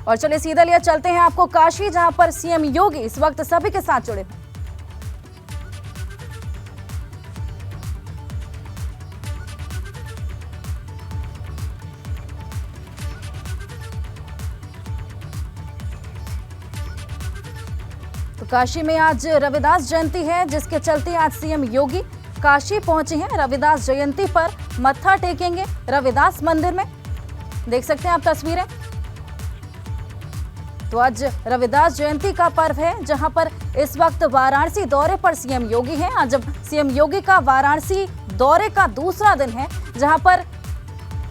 और चलिए सीधा लिया चलते हैं आपको काशी, जहां पर सीएम योगी इस वक्त सभी के साथ जुड़े हैं। तो काशी में आज रविदास जयंती है, जिसके चलते आज सीएम योगी काशी पहुंचे हैं। रविदास जयंती पर मत्था टेकेंगे रविदास मंदिर में। देख सकते हैं आप तस्वीरें। तो आज रविदास जयंती का पर्व है, जहां पर इस वक्त वाराणसी दौरे पर सीएम योगी हैं। आज जब सीएम योगी का वाराणसी दौरे का दूसरा दिन है, जहां पर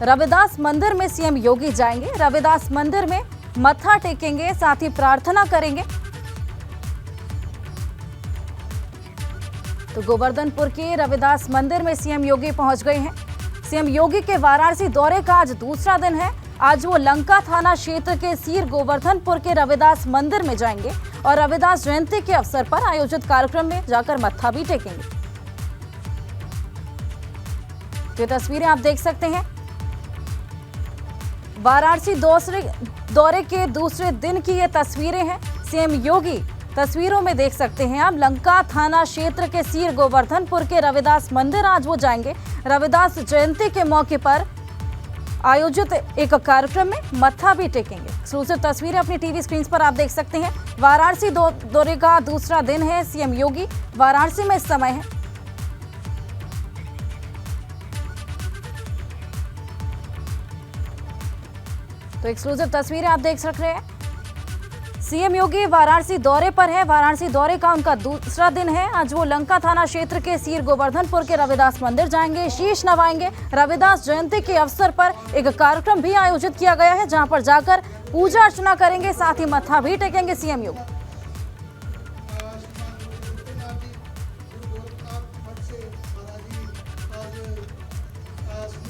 रविदास मंदिर में सीएम योगी जाएंगे। रविदास मंदिर में मत्था टेकेंगे, साथ ही प्रार्थना करेंगे। तो गोवर्धनपुर के रविदास मंदिर में सीएम योगी पहुंच गए हैं। सीएम योगी के वाराणसी दौरे का आज दूसरा दिन है। आज वो लंका थाना क्षेत्र के सीर गोवर्धनपुर के रविदास मंदिर में जाएंगे और रविदास जयंती के अवसर पर आयोजित कार्यक्रम में जाकर मत्था भी टेकेंगे। तो ये तस्वीरें आप देख सकते हैं। वाराणसी दौरे के दूसरे दिन की ये तस्वीरें हैं। सीएम योगी तस्वीरों में देख सकते हैं आप, लंका थाना क्षेत्र के सीर गोवर्धनपुर के रविदास मंदिर आज वो जाएंगे। रविदास जयंती के मौके पर आयोजित एक कार्यक्रम में मत्था भी टेकेंगे। एक्सक्लूसिव तस्वीरें अपनी टीवी स्क्रीन पर आप देख सकते हैं। वाराणसी दौरे का दूसरा दिन है। सीएम योगी वाराणसी में इस समय है। तो एक्सक्लूसिव तस्वीरें आप देख सक रहे हैं। सीएम योगी वाराणसी दौरे पर है। वाराणसी दौरे का उनका दूसरा दिन है। आज वो लंका थाना क्षेत्र के सीर गोवर्धनपुर के रविदास मंदिर जाएंगे, शीश नवाएंगे। रविदास जयंती के अवसर पर एक कार्यक्रम भी आयोजित किया गया है, जहां पर जाकर पूजा अर्चना करेंगे, साथ ही मत्था भी टेकेंगे सीएम योगी।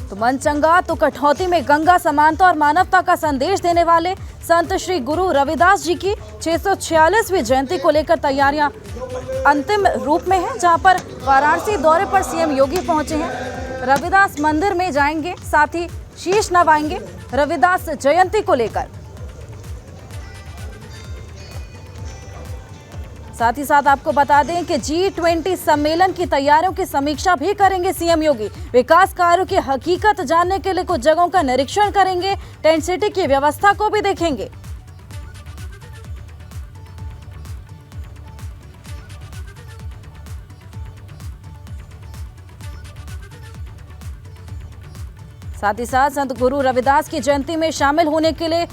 तो मन चंगा तो कठौती में गंगा, समानता और मानवता का संदेश देने वाले संत श्री गुरु रविदास जी की 646वीं जयंती को लेकर तैयारियां अंतिम रूप में हैं, जहां पर वाराणसी दौरे पर सीएम योगी पहुंचे हैं। रविदास मंदिर में जाएंगे, साथ ही शीश नवाएंगे रविदास जयंती को लेकर। साथ ही साथ आपको बता दें कि G20 सम्मेलन की तैयारियों की समीक्षा भी करेंगे सीएम योगी। विकास कार्यों की हकीकत जानने के लिए कुछ जगहों का निरीक्षण करेंगे। टेंट सिटी की व्यवस्था को भी देखेंगे। साथ ही साथ संत गुरु रविदास की जयंती में शामिल होने के लिए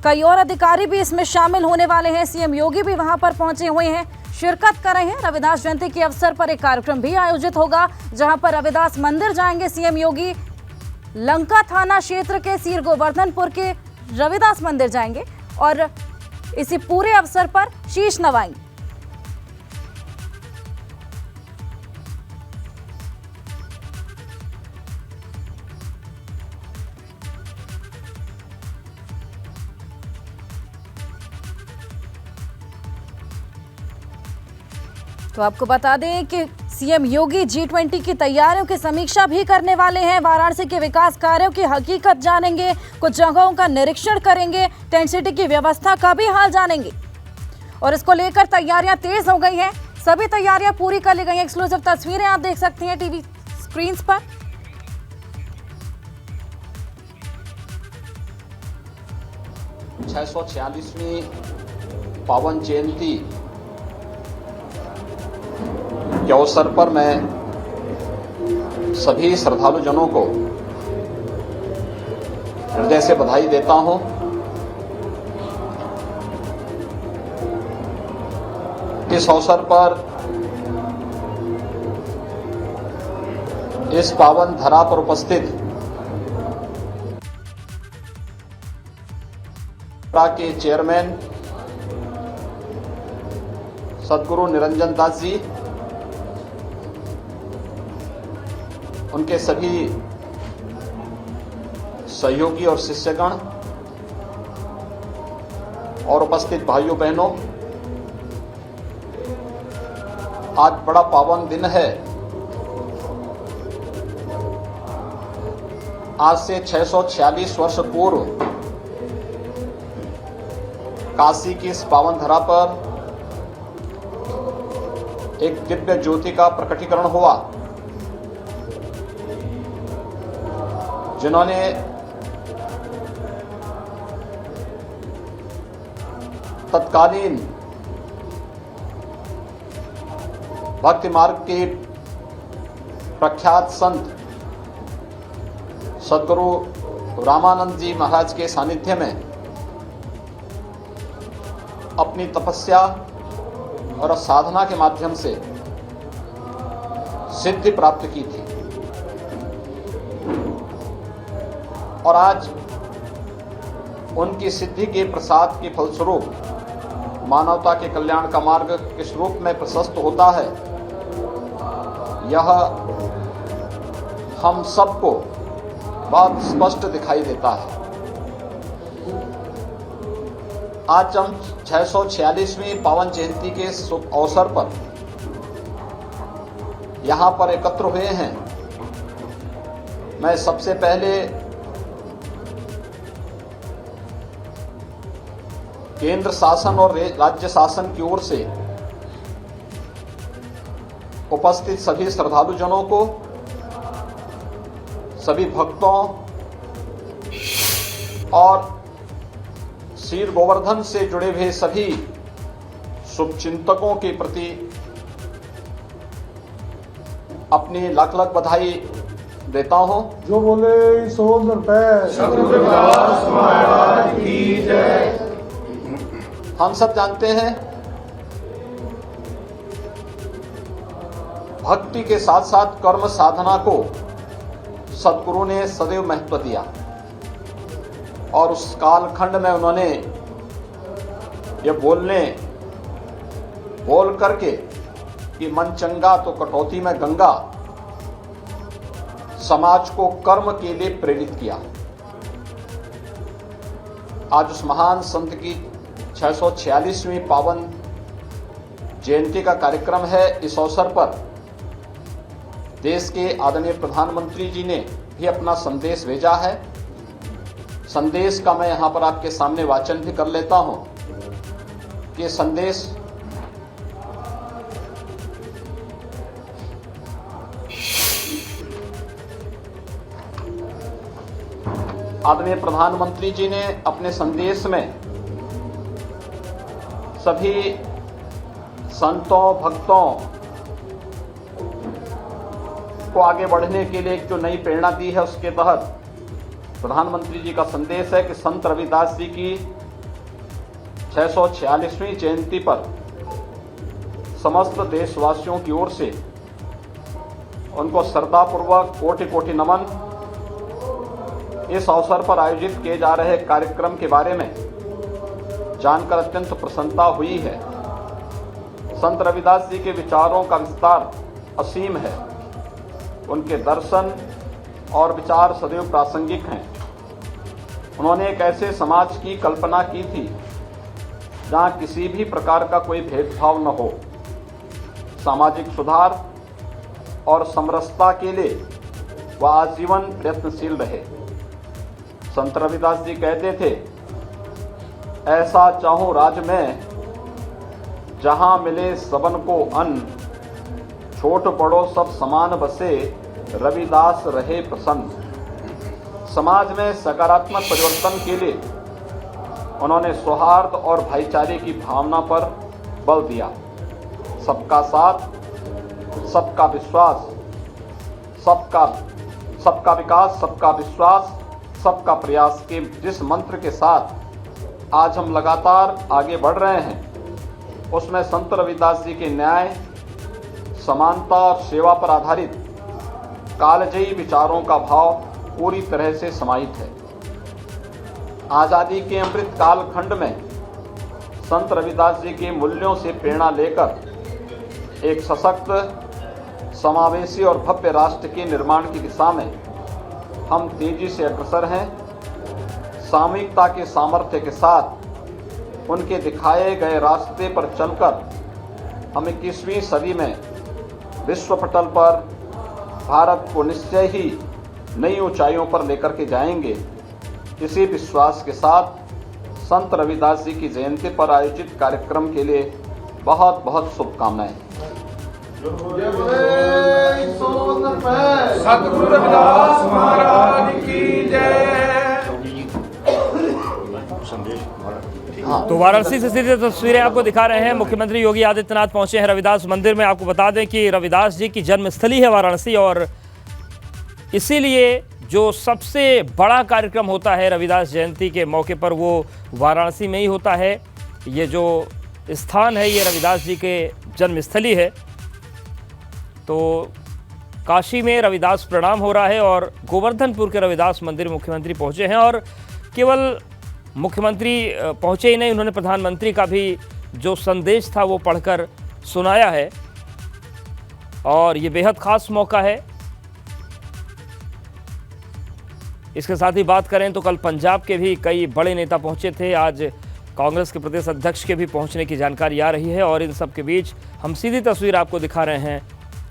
कई और अधिकारी भी इसमें शामिल होने वाले हैं। सीएम योगी भी वहां पर पहुंचे हुए हैं, शिरकत कर रहे हैं। रविदास जयंती के अवसर पर एक कार्यक्रम भी आयोजित होगा, जहां पर रविदास मंदिर जाएंगे सीएम योगी। लंका थाना क्षेत्र के सीर गोवर्धनपुर के रविदास मंदिर जाएंगे और इसी पूरे अवसर पर शीश नवाएंगे। तो आपको बता दें कि सीएम योगी G20 की तैयारियों की समीक्षा भी करने वाले हैं। वाराणसी के विकास कार्यों की हकीकत जानेंगे, कुछ जगहों का निरीक्षण करेंगे, टेंट सिटी की व्यवस्था का भी हाल जानेंगे। और इसको लेकर तैयारियां तेज हो गई हैं, सभी तैयारियां पूरी कर ली गई हैं। एक्सक्लूसिव तस्वीरें आप देख सकते हैं टीवी स्क्रीन पर। छह 646वीं पावन जयंती के अवसर पर मैं सभी श्रद्धालु जनों को हृदय से बधाई देता हूं। इस अवसर पर इस पावन धरा पर उपस्थित के चेयरमैन सदगुरु निरंजन दास जी, उनके सभी सहयोगी और शिष्यगण और उपस्थित भाइयों बहनों, आज बड़ा पावन दिन है। आज से 646 वर्ष पूर्व काशी की इस पावन धरा पर एक दिव्य ज्योति का प्रकटीकरण हुआ, जिन्होंने तत्कालीन भक्ति मार्ग के प्रख्यात संत सद्गुरु रामानंद जी महाराज के सानिध्य में अपनी तपस्या और साधना के माध्यम से सिद्धि प्राप्त की थी। और आज उनकी सिद्धि के प्रसाद के फलस्वरूप मानवता के कल्याण का मार्ग किस रूप में प्रशस्त होता है, यह हम सबको बहुत स्पष्ट दिखाई देता है। आज हम 646वीं पावन जयंती के शुभ अवसर पर यहाँ पर एकत्र हुए हैं। मैं सबसे पहले केंद्र शासन और राज्य शासन की ओर से उपस्थित सभी श्रद्धालुजनों को, सभी भक्तों और शीर गोवर्धन से जुड़े हुए सभी शुभचिंतकों के प्रति अपनी लाख लाख बधाई देता हूं। जो बोले सो नर सतगुरुदास महाराज की जय। हम सब जानते हैं, भक्ति के साथ साथ कर्म साधना को सद्गुरु ने सदैव महत्व दिया और उस कालखंड में उन्होंने ये बोल करके कि मन चंगा तो कटौती में गंगा, समाज को कर्म के लिए प्रेरित किया। आज उस महान संत की 646वीं पावन जयंती का कार्यक्रम है। इस अवसर पर देश के आदरणीय प्रधानमंत्री जी ने भी अपना संदेश भेजा है। संदेश का मैं यहां पर आपके सामने वाचन भी कर लेता हूं कि संदेश आदरणीय प्रधानमंत्री जी ने अपने संदेश में सभी संतों भक्तों को आगे बढ़ने के लिए एक जो नई प्रेरणा दी है, उसके तहत प्रधानमंत्री जी का संदेश है कि संत रविदास जी की 646वीं जयंती पर समस्त देशवासियों की ओर से उनको श्रद्धापूर्वक कोटि कोटि नमन। इस अवसर पर आयोजित किए जा रहे कार्यक्रम के बारे में जानकर अत्यंत प्रसन्नता हुई है। संत रविदास जी के विचारों का विस्तार असीम है। उनके दर्शन और विचार सदैव प्रासंगिक हैं। उन्होंने एक ऐसे समाज की कल्पना की थी जहां किसी भी प्रकार का कोई भेदभाव न हो, सामाजिक सुधार और समरसता के लिए वह आजीवन प्रयत्नशील रहे। संत रविदास जी कहते थे, ऐसा चाहूं राज में जहां मिले सबन को अन्न, छोट बड़ो सब समान बसे रविदास रहे प्रसन्न। समाज में सकारात्मक परिवर्तन के लिए उन्होंने सौहार्द और भाईचारे की भावना पर बल दिया। सबका साथ, सबका विश्वास, सबका विकास, सबका विश्वास, सबका प्रयास के जिस मंत्र के साथ आज हम लगातार आगे बढ़ रहे हैं, उसमें संत रविदास जी के न्याय, समानता और सेवा पर आधारित कालजयी विचारों का भाव पूरी तरह से समाहित है। आजादी के अमृत कालखंड में संत रविदास जी के मूल्यों से प्रेरणा लेकर एक सशक्त, समावेशी और भव्य राष्ट्र के निर्माण की दिशा में हम तेजी से अग्रसर हैं। सामूहिकता के सामर्थ्य के साथ उनके दिखाए गए रास्ते पर चलकर हम 21वीं सदी में विश्व पटल पर भारत को निश्चय ही नई ऊंचाइयों पर लेकर के जाएंगे। इसी विश्वास के साथ संत रविदास जी की जयंती पर आयोजित कार्यक्रम के लिए बहुत बहुत शुभकामनाएं। सतगुरु रविदास महाराज की जय। तो वाराणसी से सीधी तस्वीरें आपको दिखा रहे हैं। मुख्यमंत्री योगी आदित्यनाथ पहुंचे हैं रविदास मंदिर में। आपको बता दें कि रविदास जी की जन्मस्थली है वाराणसी, और इसीलिए जो सबसे बड़ा कार्यक्रम होता है रविदास जयंती के मौके पर वो वाराणसी में ही होता है। ये जो स्थान है ये रविदास जी के जन्मस्थली है। तो काशी में रविदास प्रणाम हो रहा है और गोवर्धनपुर के रविदास मंदिर मुख्यमंत्री पहुंचे हैं। और केवल मुख्यमंत्री पहुंचे ही नहीं, उन्होंने प्रधानमंत्री का भी जो संदेश था वो पढ़कर सुनाया है, और ये बेहद खास मौका है। इसके साथ ही बात करें तो कल पंजाब के भी कई बड़े नेता पहुंचे थे। आज कांग्रेस के प्रदेश अध्यक्ष के भी पहुंचने की जानकारी आ रही है। और इन सब के बीच हम सीधी तस्वीर आपको दिखा रहे हैं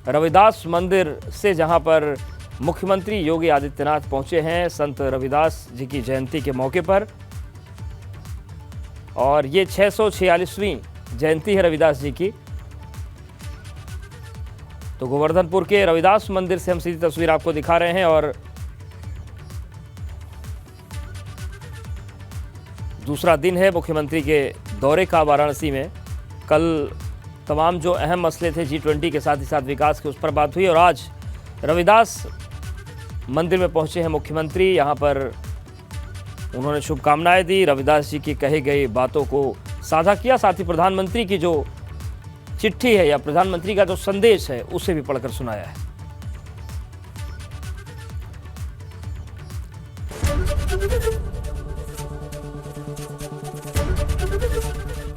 रविदास मंदिर से, जहां पर मुख्यमंत्री योगी आदित्यनाथ पहुंचे हैं संत रविदास जी की जयंती के मौके पर। और ये 646वीं जयंती है रविदास जी की। तो गोवर्धनपुर के रविदास मंदिर से हम सीधी तस्वीर आपको दिखा रहे हैं। और दूसरा दिन है मुख्यमंत्री के दौरे का वाराणसी में। कल तमाम जो अहम मसले थे G20 के साथ ही साथ विकास के, उस पर बात हुई। और आज रविदास मंदिर में पहुंचे हैं मुख्यमंत्री। यहाँ पर उन्होंने शुभकामनाएं दी, रविदास जी की कही गई बातों को साझा किया, साथ ही प्रधानमंत्री की जो चिट्ठी है या प्रधानमंत्री का जो संदेश है उसे भी पढ़कर सुनाया है।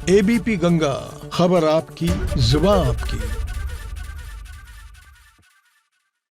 ABP गंगा, खबर आपकी, जुबान आपकी।